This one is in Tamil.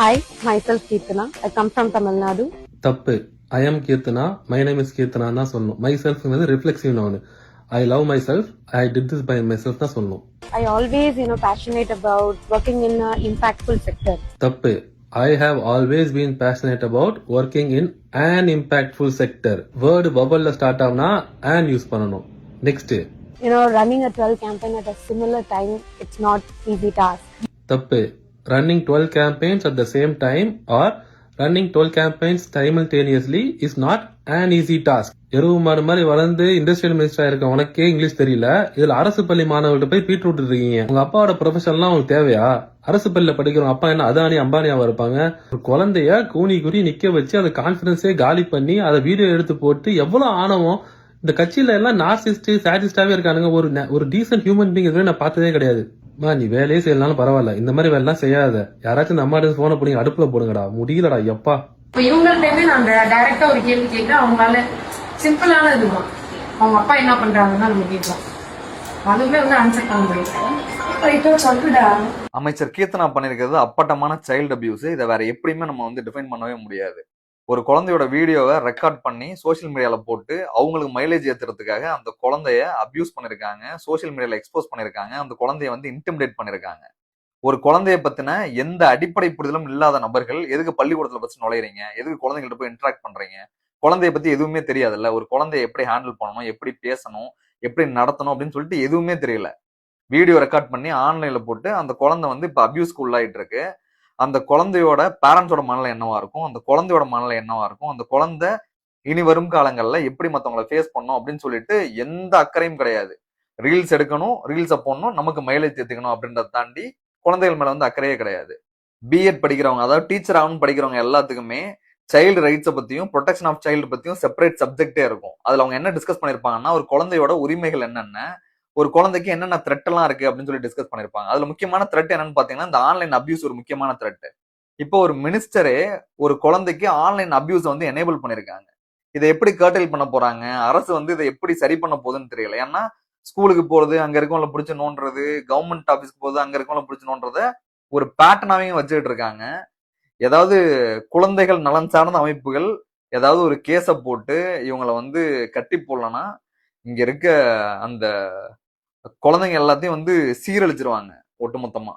Hi, myself Keertana. I come from Tamil Nadu. தப்பு. I am Keerthana, my name is Keerthana தான் சொல்லணும். மை செல்ஃப்ங்கிறது reflexive noun. I love myself, I did this by myself தான் சொல்லணும். I always, passionate about working in an impactful sector. தப்பு. I have always been passionate about working in an impactful sector. Word பபல்ல ஸ்டார்ட் ஆகுனா and யூஸ் பண்ணணும். Next. Running a 12 campaign at a similar time, it's not easy task. தப்பு. Running 12 campaigns at the same time or running 12 campaigns simultaneously is not an easy task. எருவு மாடு மாதிரி வளர்ந்து இண்டஸ்ட்ரியல் மினிஸ்டரா இருக்க உனக்கே இங்கிலீஷ் தெரியல, இதுல அரசு பள்ளி மாணவர்கள்ட்ட போய் பீட் விட்டு இருக்கீங்க. உங்க அப்பாவோட ப்ரொஃபஷன்லாம் உங்களுக்கு தேவையா? அரசு பள்ளியில படிக்கிறோம் அப்பா என்ன அதானி அம்பானியாவா இருப்பாங்க? ஒரு குழந்தைய கூனி குறி நிக்க வச்சு அதை கான்பிடன்ஸே காலி பண்ணி அதை வீடியோ எடுத்து போட்டு எவ்வளவு ஆணவம். இந்த கட்சியில எல்லாம் நார்சிஸ்ட் சாடிஸ்டாவே இருக்கானுங்க. ஒரு டீசென்ட் ஹியூமன் பீங் இதுவரை நான் பார்த்ததே கிடையாது. நீ வேலையே செய்யலாம் பரவாயில்ல, இந்த மாதிரி வேலை எல்லாம் செய்யாத. யாராச்சும் இந்த அம்மா போன போடுங்க, அடுப்புல போடுங்கடா, முடியலடா எப்பா. இப்ப இவங்கள்ட்ட நான் டைரக்டா ஒரு கேள்வி கேட்கிறேன். அவங்களால சிம்பிளான இதுதான், அவங்க அப்பா என்ன பண்றாங்கன்னா நம்ம கேட்கலாம், அதுவுமே ஆன்சர் பண்ண முடியும். அமைச்சர் கீர்த்தனா பண்ணிருக்கிறது அப்பட்டமான சைல்டு அபியூஸ். இதை வேற எப்படியுமே நம்ம டிஃபைன் பண்ணவே முடியாது. ஒரு குழந்தையோட வீடியோவை ரெக்கார்ட் பண்ணி சோசியல் மீடியால போட்டு அவங்களுக்கு மைலேஜ் ஏத்துறதுக்காக அந்த குழந்தைய அபியூஸ் பண்ணிருக்காங்க, சோசியல் மீடியால எக்ஸ்போஸ் பண்ணிருக்காங்க, அந்த குழந்தைய இன்டிமிடேட் பண்ணிருக்காங்க. ஒரு குழந்தைய பத்தின எந்த அடிப்படை புரிதலும் இல்லாத நபர்கள் எதுக்கு பள்ளிக்கூடத்துல பத்தி நுழையிறீங்க, எதுக்கு குழந்தைங்கள்ட்ட போய் இன்டராக்ட் பண்றீங்க? குழந்தைய பத்தி எதுவுமே தெரியாதுல்ல. ஒரு குழந்தைய எப்படி ஹேண்டில் பண்ணணும், எப்படி பேசணும், எப்படி நடத்தணும் அப்படின்னு சொல்லிட்டு எதுவுமே தெரியல. வீடியோ ரெக்கார்ட் பண்ணி ஆன்லைன்ல போட்டு அந்த குழந்தை இப்ப அபியூஸ்க்கு உள்ளாயிட்டு இருக்கு. அந்த குழந்தையோட பேரண்ட்ஸோட மனநிலை என்னவா இருக்கும், அந்த குழந்தையோட மனநிலை என்னவா இருக்கும், அந்த குழந்தை இனி வரும் காலங்கள்ல எப்படி மத்தவங்களை ஃபேஸ் பண்ணும் அப்படின்னு சொல்லிட்டு எந்த அக்கறையும் கிடையாது. ரீல்ஸ் எடுக்கணும், ரீல்ஸை போடணும், நமக்கு மைலேஜ் ஏத்துக்கணும் அப்படின்றத தாண்டி குழந்தைகள் மேல அக்கறையே கிடையாது. பிஎட் படிக்கிறவங்க, அதாவது டீச்சர் ஆகணும்னு படிக்கிறவங்க எல்லாத்துக்குமே சைல்டு ரைட்ஸை பத்தியும் ப்ரொடெக்ஷன் ஆஃப் சைல்டு பத்தியும் செப்பரேட் சப்ஜெக்டே இருக்கும். அதுல அவங்க என்ன டிஸ்கஸ் பண்ணிருப்பாங்கன்னா, ஒரு குழந்தையோட உரிமைகள் என்னென்ன, ஒரு குழந்தைக்கு என்னென்ன த்ரெட் எல்லாம் இருக்கு அப்படின்னு சொல்லி டிஸ்கஸ் பண்ணிருப்பாங்க. அதுல முக்கியமான த்ரெட் என்னன்னு பாத்தீங்கன்னா, இந்த ஆன்லைன் அபியூஸ் ஒரு முக்கியமான த்ரெட். இப்போ ஒரு மினிஸ்டரே ஒரு குழந்தைக்கு ஆன்லைன் அபியூஸ் எனேபிள் பண்ணிருக்காங்க. இதை எப்படி கர்டைல் பண்ண போறாங்க, அரசு இதை எப்படி சரி பண்ண போகுதுன்னு தெரியல. ஏன்னா ஸ்கூலுக்கு போறது, அங்க இருக்கவங்கள பிடிச்சு நோண்டுறது, கவர்மெண்ட் ஆபீஸ்க்கு போறது, அங்க இருக்கவங்கள பிடிச்சு நோண்டுறத ஒரு பேட்டர்னாவையும் வச்சுக்கிட்டு இருக்காங்க. ஏதாவது குழந்தைகள் நலன் சார்ந்த அமைப்புகள் ஏதாவது ஒரு கேஸ போட்டு இவங்களை கட்டி போடலன்னா இங்க இருக்க அந்த குழந்தைங்க எல்லாத்தையும் சீரழிச்சிருவாங்க ஒட்டுமொத்தமா.